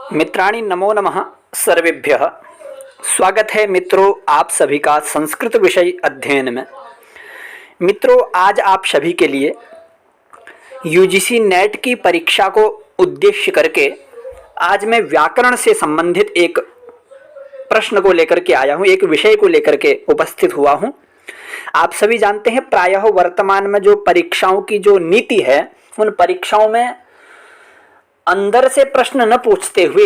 मित्राणि नमो नमः सर्वेभ्यः। स्वागत है मित्रों आप सभी का संस्कृत विषय अध्ययन में। मित्रों, आज आप सभी के लिए यूजीसी नेट की परीक्षा को उद्देश्य करके आज मैं व्याकरण से संबंधित एक प्रश्न को लेकर के आया हूँ, एक विषय को लेकर के उपस्थित हुआ हूँ। आप सभी जानते हैं प्रायः वर्तमान में जो परीक्षाओं की जो नीति है, उन परीक्षाओं में अंदर से प्रश्न न पूछते हुए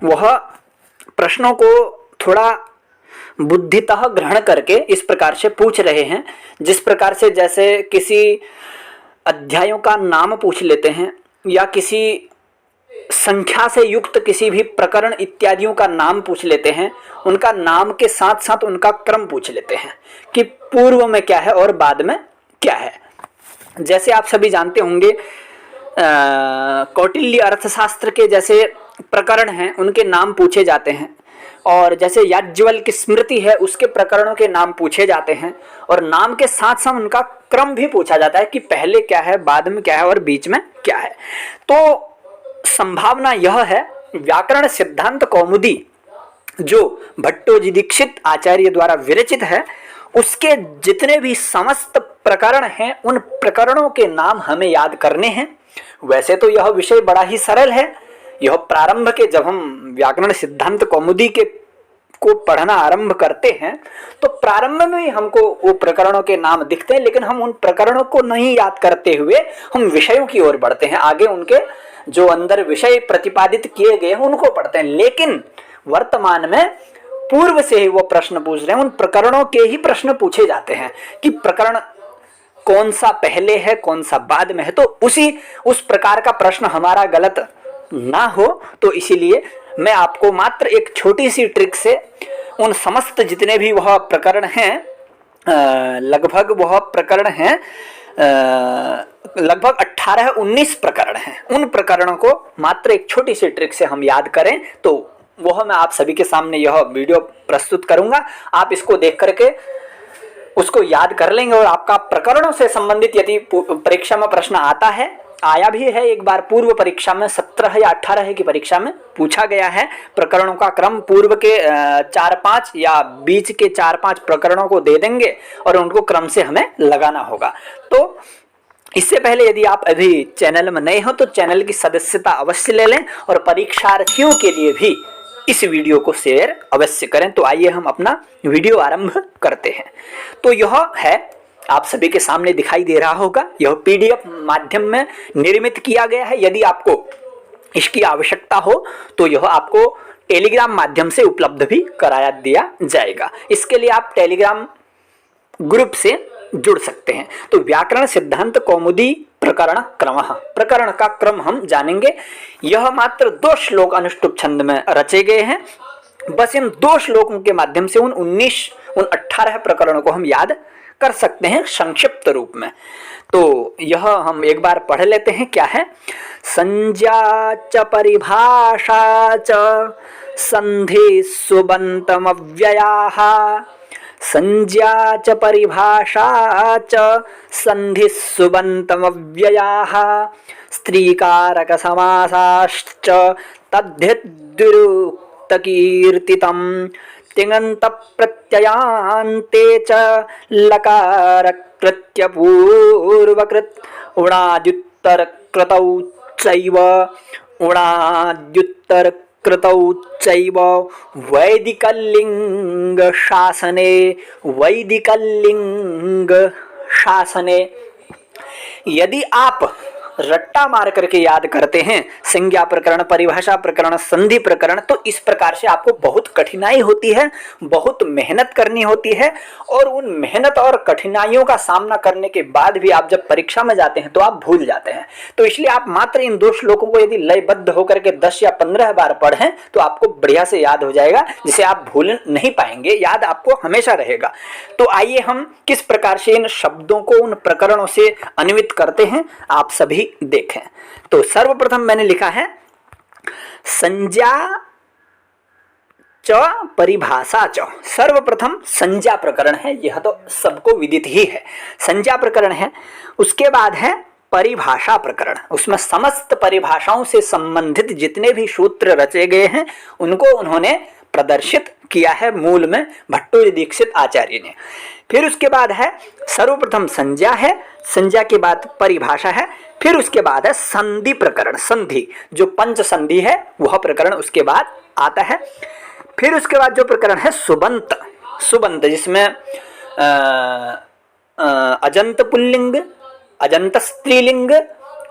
वह प्रश्नों को थोड़ा बुद्धितः ग्रहण करके इस प्रकार से पूछ रहे हैं, जिस प्रकार से जैसे किसी अध्यायों का नाम पूछ लेते हैं या किसी संख्या से युक्त किसी भी प्रकरण इत्यादियों का नाम पूछ लेते हैं, उनका नाम के साथ साथ उनका क्रम पूछ लेते हैं कि पूर्व में क्या है और बाद में क्या है। जैसे आप सभी जानते होंगे कौटिल्य अर्थशास्त्र के जैसे प्रकरण हैं उनके नाम पूछे जाते हैं, और जैसे याज्ञवल्क्य की स्मृति है उसके प्रकरणों के नाम पूछे जाते हैं, और नाम के साथ साथ उनका क्रम भी पूछा जाता है कि पहले क्या है, बाद में क्या है और बीच में क्या है। तो संभावना यह है व्याकरण सिद्धांत कौमुदी जो भट्टोजी दीक्षित आचार्य द्वारा विरचित है, उसके जितने भी समस्त प्रकरण हैं उन प्रकरणों के नाम हमें याद करने हैं। वैसे तो यह विषय बड़ा ही सरल है। यह प्रारंभ के जब हम व्याकरण सिद्धांत कौमुदी के को पढ़ना आरंभ करते हैं तो प्रारंभ में ही हमको वो प्रकरणों के नाम दिखते हैं, लेकिन हम उन प्रकरणों को नहीं याद करते हुए हम विषयों की ओर बढ़ते हैं, आगे उनके जो अंदर विषय प्रतिपादित किए गए हैं उनको पढ़ते हैं। लेकिन वर्तमान में पूर्व से ही वो प्रश्न पूछ रहे हैं, उन प्रकरणों के ही प्रश्न पूछे जाते हैं कि प्रकरण कौन सा पहले है कौन सा बाद में है, तो उस प्रकार का प्रश्न हमारा गलत ना हो, तो इसीलिए मैं आपको मात्र एक छोटी सी ट्रिक से उन समस्त जितने भी वह प्रकरण हैं, लगभग वह प्रकरण हैं लगभग 18-19 प्रकरण हैं, उन प्रकरणों को मात्र एक छोटी सी ट्रिक से हम याद करें तो वह मैं आप सभी के सामने यह वीडियो प्रस्तुत करूंगा। आप इसको देख करके उसको याद कर लेंगे और आपका प्रकरणों से संबंधित यदि परीक्षा में प्रश्न आता है, आया भी है एक बार पूर्व परीक्षा में 17 या 18 की परीक्षा में पूछा गया है, प्रकरणों का क्रम पूर्व के 4-5 या बीच के 4-5 प्रकरणों को दे देंगे और उनको क्रम से हमें लगाना होगा। तो इससे पहले यदि आप अभी चैनल में नए हो तो चैनल की सदस्यता अवश्य ले लें और परीक्षार्थियों के लिए भी इस वीडियो को शेयर अवश्य करें। तो आइए हम अपना वीडियो आरंभ करते हैं। तो यह है, आप सभी के सामने दिखाई दे रहा होगा, यह पीडीएफ माध्यम में निर्मित किया गया है। यदि आपको इसकी आवश्यकता हो तो यह आपको टेलीग्राम माध्यम से उपलब्ध भी कराया दिया जाएगा। इसके लिए आप टेलीग्राम ग्रुप से जुड़ सकते हैं। तो व्याकरण सिद्धांत कौमुदी प्रकरण क्रमः, प्रकरण का क्रम हम जानेंगे। यह मात्र 2 श्लोक अनुष्टुप छंद में रचे गए हैं। बस इन 2 श्लोकों के माध्यम से उन 18 प्रकरणों को हम याद कर सकते हैं संक्षिप्त रूप में। तो यह हम एक बार पढ़ लेते हैं। क्या है? संज्ञा च परिभाषा च संधि सुबंतम अव्ययाः, संज्ञा च परिभाषा च संधि सुबंतम अव्ययाः, स्त्रीकारक समासाश्च तद्धिद्विरुक्तकीर्तितं, तिङन्त प्रत्ययान्ते च लकार कृत्य पूर्वकृत उणाद्युत्तर कृतौ चैव, उणाद्युत्तर कृतौ चैव वैदिकलिंग शासने, वैदिकलिंग शासने। यदि आप रट्टा मार करके याद करते हैं संज्ञा प्रकरण, परिभाषा प्रकरण, संधि प्रकरण, तो इस प्रकार से आपको बहुत कठिनाई होती है, बहुत मेहनत करनी होती है, और उन मेहनत और कठिनाइयों का सामना करने के बाद भी आप जब परीक्षा में जाते हैं तो आप भूल जाते हैं। तो इसलिए आप मात्र इन 2 श्लोकों को यदि लयबद्ध होकर के 10 या 15 बार पढ़ें तो आपको बढ़िया से याद हो जाएगा, जिसे आप भूल नहीं पाएंगे, याद आपको हमेशा रहेगा। तो आइए हम किस प्रकार से इन शब्दों को उन प्रकरणों से अन्वित करते हैं आप सभी देखें। तो सर्वप्रथम मैंने लिखा है संज्ञा च परिभाषा च। सर्वप्रथम संज्ञा प्रकरण है, यह तो सबको विदित ही है, संज्ञा प्रकरण है। उसके बाद है परिभाषा प्रकरण, उसमें समस्त परिभाषाओं से संबंधित जितने भी सूत्र रचे गए हैं उनको उन्होंने प्रदर्शित किया है मूल में भट्टोजी दीक्षित आचार्य ने। फिर उसके बाद है सर्वप्रथम संज्ञा है, संज्ञा के बाद परिभाषा है, फिर उसके बाद है संधि प्रकरण, संधि जो पंच संधि है वह प्रकरण उसके बाद आता है। फिर उसके बाद जो प्रकरण है सुबंत, सुबंत जिसमें अजंत पुल्लिंग, अजंत स्त्रीलिंग,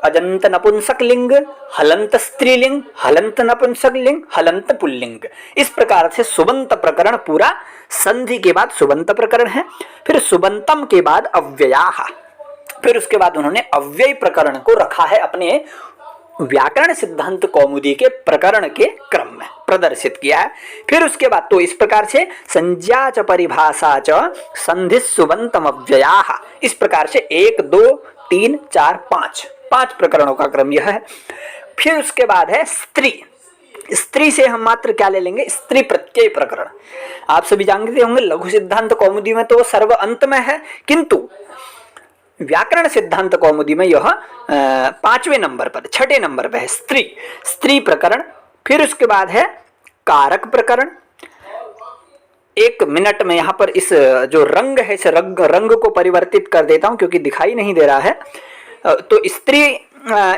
अजंत नपुंसक लिंग, हलंत स्त्रीलिंग, हलंत नपुंसक लिंग, हलंत पुल्लिंग, इस प्रकार से सुबंत प्रकरण पूरा संधि के बाद सुबंत प्रकरण है। फिर सुबंतम के बाद अव्ययाः, फिर उसके बाद उन्होंने अव्यय प्रकरण को रखा है अपने व्याकरण सिद्धांत कौमुदी के प्रकरण के क्रम में प्रदर्शित किया है। फिर उसके बाद तो इस प्रकार से संज्ञा च परिभाषा च संधि सुबंतम अव्ययाः, इस प्रकार से 1 2 3 4 5 प्रकरणों का क्रम यह है। फिर उसके बाद है स्त्री, स्त्री से हम मात्र क्या ले लेंगे, स्त्री प्रत्यय प्रकरण। आप सभी जानते होंगे लघु सिद्धांत कौमुदी में तो सर्व अंत में है, किंतु व्याकरण सिद्धांत कौमुदी में यह 5वें नंबर पर, 6ठे नंबर पर है स्त्री, स्त्री प्रकरण। फिर उसके बाद है कारक प्रकरण। 1 मिनट में यहाँ पर इस जो रंग है इस रंग को परिवर्तित कर देता हूँ क्योंकि दिखाई नहीं दे रहा है। तो स्त्री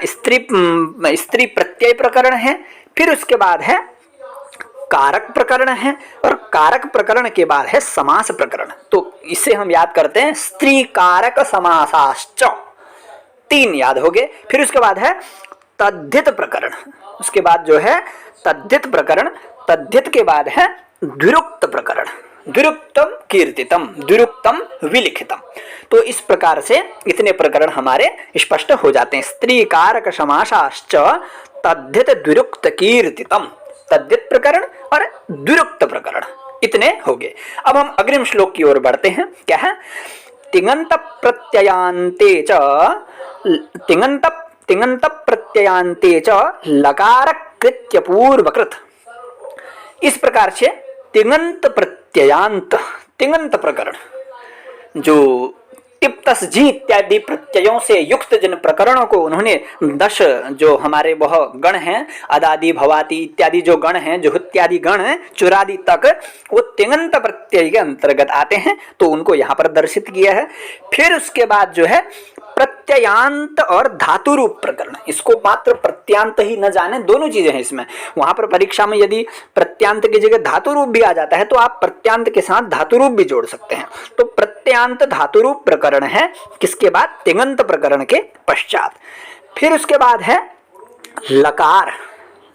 स्त्री प्रत्यय प्रकरण है। फिर उसके बाद है कारक प्रकरण है, और कारक प्रकरण के बाद है समास प्रकरण। तो इसे हम याद करते हैं स्त्री कारक समासाश्च, 3 याद हो गए। फिर उसके बाद है तद्धित प्रकरण, उसके बाद जो है तद्धित प्रकरण, तद्धित के बाद है द्विरुक्त प्रकरण, द्विरुक्तम कीर्तितम, द्विरुक्तम विलिखितम। तो इस प्रकार से इतने प्रकरण हमारे स्पष्ट हो जाते हैं। स्त्री कारक समासाश्च तद्धित द्विरुक्त कीर्तितम, तद्धित प्रकरण और द्विरुक्त प्रकरण इतने हो गए। अब हम अग्रिम श्लोक की ओर बढ़ते हैं। क्या है, तिङन्त प्रत्ययान्ते च, तिङन्त प्रत्ययान्ते च लकार कृत्य पूर्वकृत, इस प्रकार से तिङन्त प्रत्ययांत, तिङन्त प्रकरण जो टिप तस जी इत्यादि प्रत्ययों से युक्त जिन प्रकरणों को उन्होंने 10 जो हमारे वह गण हैं अदादि भवाति इत्यादि जो गण हैं, जो इत्यादि गण हैं चुरादि तक वो तिङन्त प्रत्यय के अंतर्गत आते हैं, तो उनको यहाँ पर दर्शित किया है। फिर उसके बाद जो है प्रत्ययांत और धातु रूप प्रकरण, इसको मात्र प्रत्यांत ही न जाने, दोनों चीजें हैं इसमें। वहां पर परीक्षा में यदि प्रत्यांत की जगह धातु रूप भी आ जाता है तो आप प्रत्यांत के साथ धातु रूप भी जोड़ सकते हैं। तो प्रत्यांत धातु रूप प्रकरण है किसके बाद, तिङन्त प्रकरण के पश्चात। फिर उसके बाद है लकार,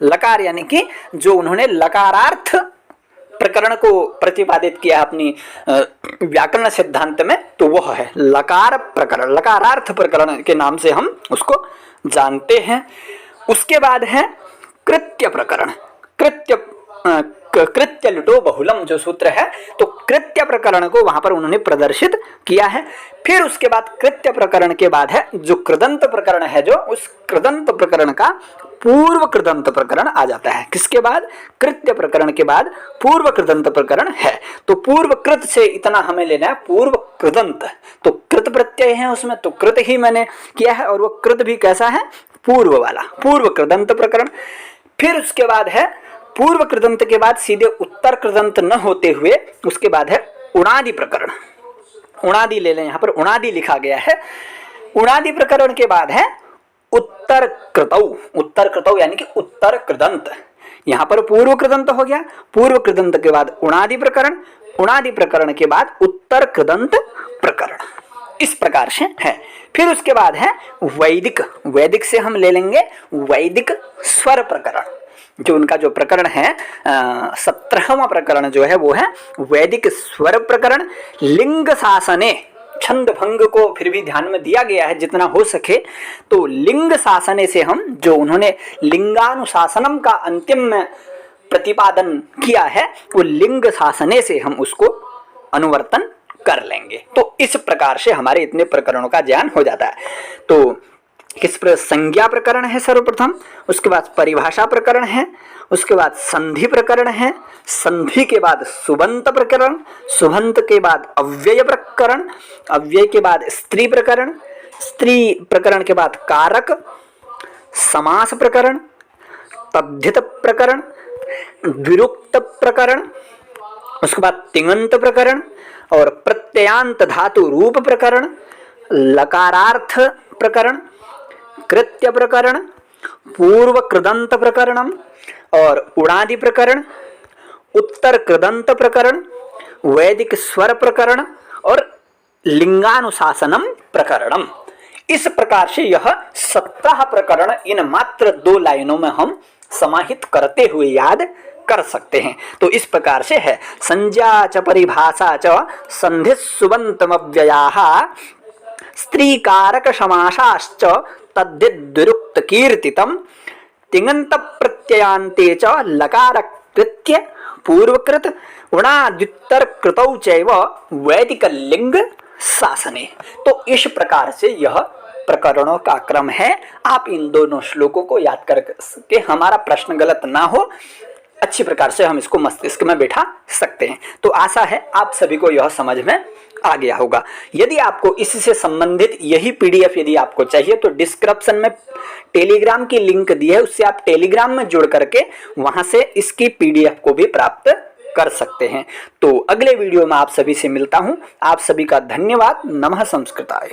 लकार यानी कि जो उन्होंने लकारार्थ प्रकरण को प्रतिपादित किया अपनी व्याकरण सिद्धांत में, तो वह है लकार प्रकरण, लकारार्थ प्रकरण के नाम से हम उसको जानते हैं। उसके बाद है कृत्य प्रकरण, कृत्य लुटो बहुलम जो सूत्र है, तो कृत्य प्रकरण को वहां पर उन्होंने प्रदर्शित किया है। फिर उसके बाद कृत्य प्रकरण के बाद है जो कृदंत प्रकरण है, जो उस कृदंत प्रकरण का पूर्व कृदंत प्रकरण आ जाता है। किसके बाद, कृत्य प्रकरण के बाद पूर्व कृदंत प्रकरण है। तो पूर्व कृत से इतना हमें लेना है, पूर्व कृदंत तो कृत प्रत्यय है उसमें, तो कृत ही मैंने किया है, और वो कृत भी कैसा है, पूर्व वाला, पूर्व कृदंत प्रकरण। फिर उसके बाद है पूर्व कृदंत के बाद सीधे उत्तर कृदंत न होते हुए उसके बाद है उणादि प्रकरण, उणादि ले लें, यहाँ पर उणादि लिखा गया है। उणादि प्रकरण के बाद है उत्तर कृतौ, उत्तर कृतौ यानी कि उत्तर कृदंत, यहाँ पर पूर्व कृदंत हो गया, पूर्व कृदंत के बाद उणादि प्रकरण, उणादि प्रकरण के बाद उत्तर कृदंत प्रकरण, इस प्रकार से है। फिर उसके बाद है वैदिक, वैदिक से हम ले लेंगे वैदिक स्वर प्रकरण, जो उनका जो प्रकरण है 17वां प्रकरण जो है वो है वैदिक स्वर प्रकरण। लिंग शासने, छंद भंग को फिर भी ध्यान में दिया गया है जितना हो सके, तो लिंग शासने से हम जो उन्होंने लिंगानुशासनम का अंतिम में प्रतिपादन किया है, वो लिंग शासने से हम उसको अनुवर्तन कर लेंगे। तो इस प्रकार से हमारे इतने प्रकरणों का ज्ञान हो जाता है। तो किस पर, संज्ञा प्रकरण है सर्वप्रथम, उसके बाद परिभाषा प्रकरण है, उसके बाद संधि प्रकरण है, संधि के बाद सुबंत प्रकरण, सुबंत के बाद अव्यय प्रकरण, अव्यय के बाद स्त्री प्रकरण, स्त्री प्रकरण के बाद कारक, समास प्रकरण, तद्धित प्रकरण, द्विरुक्त प्रकरण, उसके बाद तिङन्त प्रकरण और प्रत्ययान्त धातु रूप प्रकरण, लकारार्थ प्रकरण, कृत्य प्रकरण, पूर्व कृदंत प्रकरणम और उणादि प्रकरण, उत्तर कृदंत प्रकरण, वैदिक स्वर प्रकरण और लिंगानुशासनम प्रकरणम। इस प्रकार से यह 17 प्रकरण इन मात्र 2 लाइनों में हम समाहित करते हुए याद कर सकते हैं। तो इस प्रकार से है संज्ञा च परिभाषा च संधि सुबंतमव्ययाः स्त्री कारक समासाश्च तद्विरुक्त कीर्तितम तिङन्त प्रत्ययान्ते च लकार कृत्य पूर्वकृत उणाद्युत्तर कृतौ चैव वैदिक लिंग शासने। तो इस प्रकार से यह प्रकरणों का क्रम है। आप इन दोनों श्लोकों को याद करके हमारा प्रश्न गलत ना हो, अच्छी प्रकार से हम इसको मस्तिष्क में बैठा सकते हैं। तो आशा है आप सभी को यह समझ में आ गया होगा। यदि आपको इससे संबंधित यही पीडीएफ यदि आपको चाहिए तो डिस्क्रिप्शन में टेलीग्राम की लिंक दी है, उससे आप टेलीग्राम में जुड़ करके वहां से इसकी पीडीएफ को भी प्राप्त कर सकते हैं। तो अगले वीडियो में आप सभी से मिलता हूं। आप सभी का धन्यवाद। नमः संस्कृताय।